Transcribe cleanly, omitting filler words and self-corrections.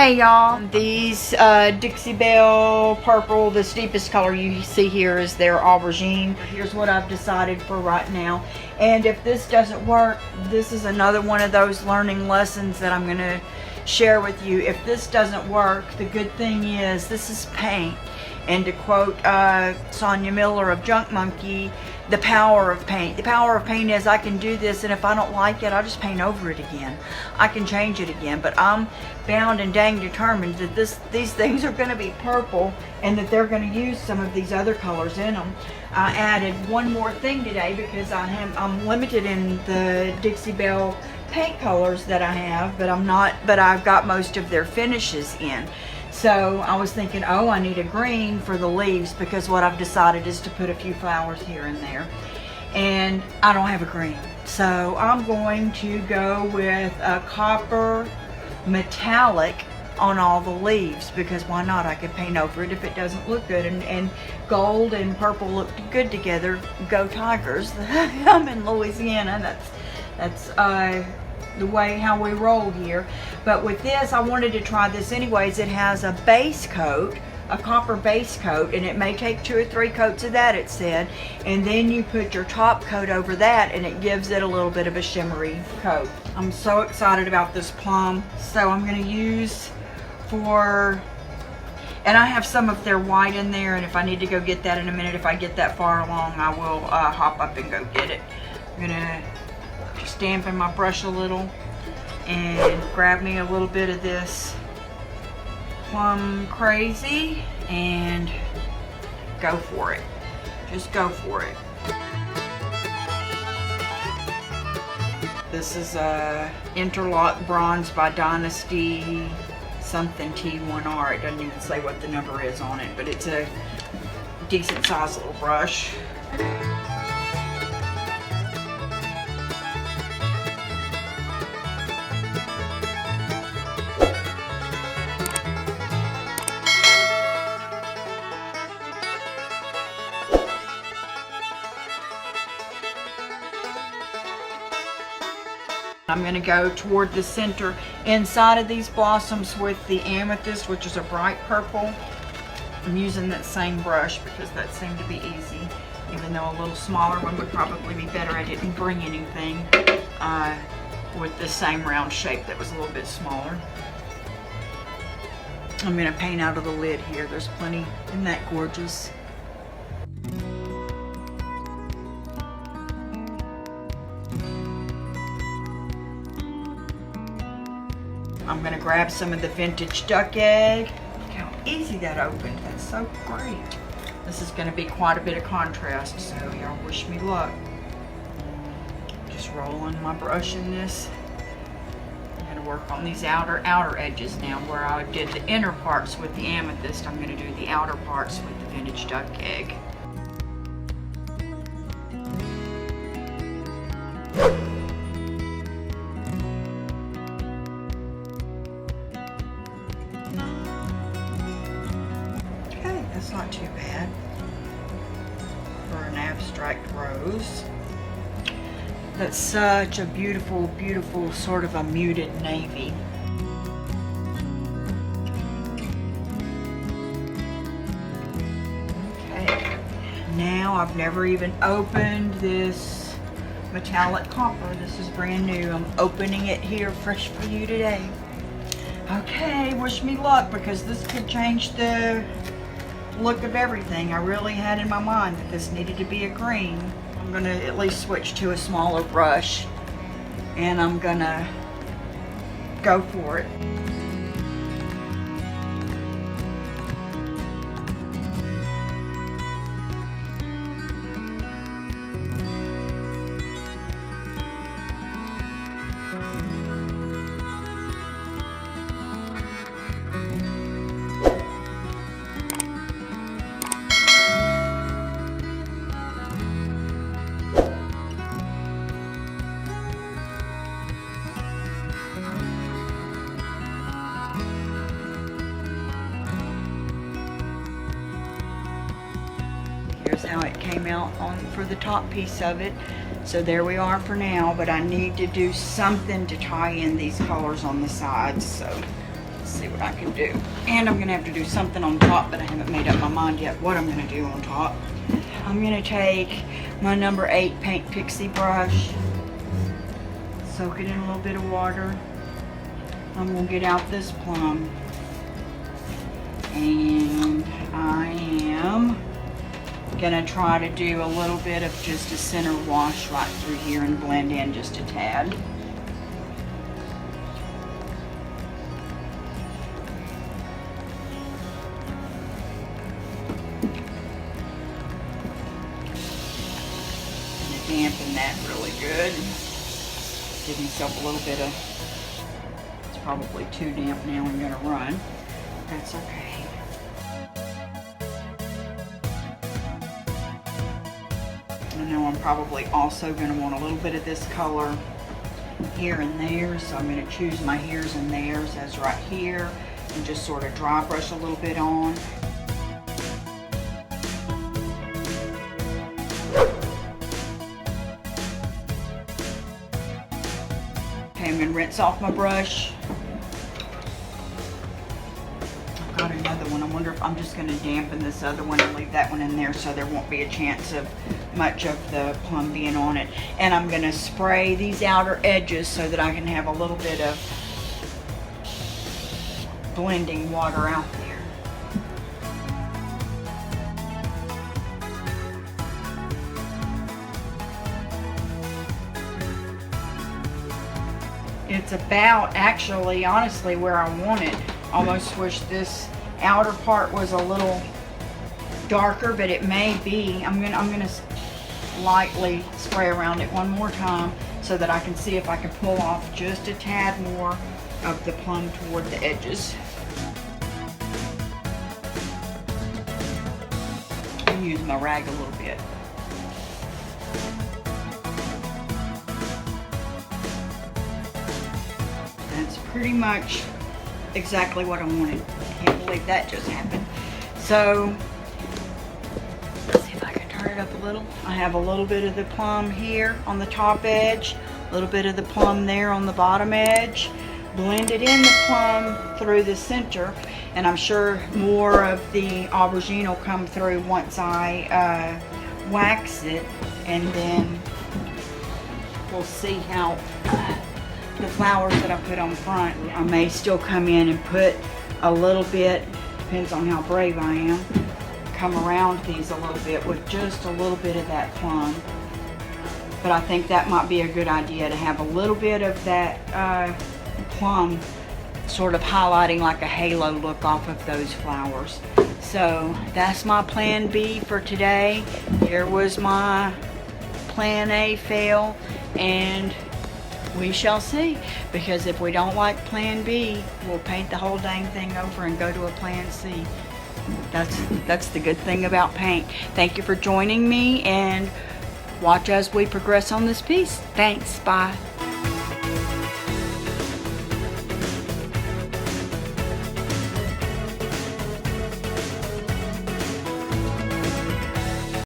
Hey y'all, these Dixie Belle purple, this deepest color you see here is their Aubergine. Here's what I've decided for right now. And if this doesn't work, this is another one of those learning lessons that I'm gonna share with you. If this doesn't work, the good thing is this is paint. And to quote Sonia Miller of Junk Monkey, the power of paint. The power of paint is I can do this, and if I don't like it, I'll just paint over it again. I can change it again, but I'm bound and dang determined that these things are going to be purple and that they're going to use some of these other colors in them. I added one more thing today because I'm limited in the Dixie Belle paint colors that I have, but I've got most of their finishes in. So I was thinking, oh, I need a green for the leaves because what I've decided is to put a few flowers here and there. And I don't have a green. So I'm going to go with a copper metallic on all the leaves because why not? I could paint over it if it doesn't look good. And gold and purple look good together. Go Tigers. I'm in Louisiana. That's the way how we roll here. But with this, I wanted to try this anyways. It has a base coat, a copper base coat, and it may take 2 or 3 coats of that, it said, and then you put your top coat over that and it gives it a little bit of a shimmery coat. I'm so excited about this plum. So I'm going to use and I have some of their white in there, and if I need to go get that in a minute, if I get that far along, I will hop up and go get it. I'm going to just dampen my brush a little and grab me a little bit of this Plum Crazy and go for it. Just go for it. This is a Interlock Bronze by Dynasty something T1R. It doesn't even say what the number is on it, but it's a decent sized little brush. I'm going to go toward the center inside of these blossoms with the Amethyst, which is a bright purple. I'm using that same brush because that seemed to be easy, even though a little smaller one would probably be better. I didn't bring anything with the same round shape that was a little bit smaller. I'm going to paint out of the lid here. There's plenty. Isn't that gorgeous? I'm going to grab some of the vintage duck egg. Look how easy that opened. That's so great. This is going to be quite a bit of contrast, so y'all wish me luck. Just rolling my brush in this. I'm going to work on these outer edges now. Where I did the inner parts with the Amethyst, I'm going to do the outer parts with the vintage duck egg. That's not too bad for an abstract rose. That's such a beautiful, beautiful sort of a muted navy. Okay, now I've never even opened this metallic copper. This is brand new. I'm opening it here fresh for you today. Okay, wish me luck because this could change the look of everything. I really had in my mind that this needed to be a green. I'm going to at least switch to a smaller brush and I'm going to go for it. Here's how it came out for the top piece of it. So there we are for now, but I need to do something to tie in these colors on the sides. So let's see what I can do. And I'm gonna have to do something on top, but I haven't made up my mind yet what I'm gonna do on top. I'm gonna take my number 8 paint PIXIE brush, soak it in a little bit of water. I'm gonna get out this plum, and I am gonna try to do a little bit of just a center wash right through here and blend in just a tad. Dampen that really good. Give myself a little bit of, it's probably too damp now and gonna run. That's okay. I know I'm probably also gonna want a little bit of this color here and there, so I'm gonna choose my here's and there's as right here and just sort of dry brush a little bit on. I'm going to rinse off my brush. I've got another one. I wonder if I'm just going to dampen this other one and leave that one in there so there won't be a chance of much of the plum being on it. And I'm going to spray these outer edges so that I can have a little bit of blending water out there. It's about, actually, honestly, where I want it. Almost wish this outer part was a little darker, but it may be. I'm gonna lightly spray around it one more time so that I can see if I can pull off just a tad more of the plum toward the edges. I'll use my rag a little bit. That's pretty much exactly what I wanted. Can't believe that just happened. So, let's see if I can turn it up a little. I have a little bit of the plum here on the top edge, a little bit of the plum there on the bottom edge. Blended in the plum through the center, and I'm sure more of the aubergine will come through once I wax it, and then we'll see how the flowers that I put on front. I may still come in and put a little bit, depends on how brave I am, come around these a little bit with just a little bit of that plum. But I think that might be a good idea to have a little bit of that plum sort of highlighting like a halo look off of those flowers. So that's my plan B for today. Here was my plan A fail, and we shall see, because if we don't like plan B, we'll paint the whole dang thing over and go to a plan C. That's the good thing about paint. Thank you for joining me, and watch as we progress on this piece. Thanks, bye.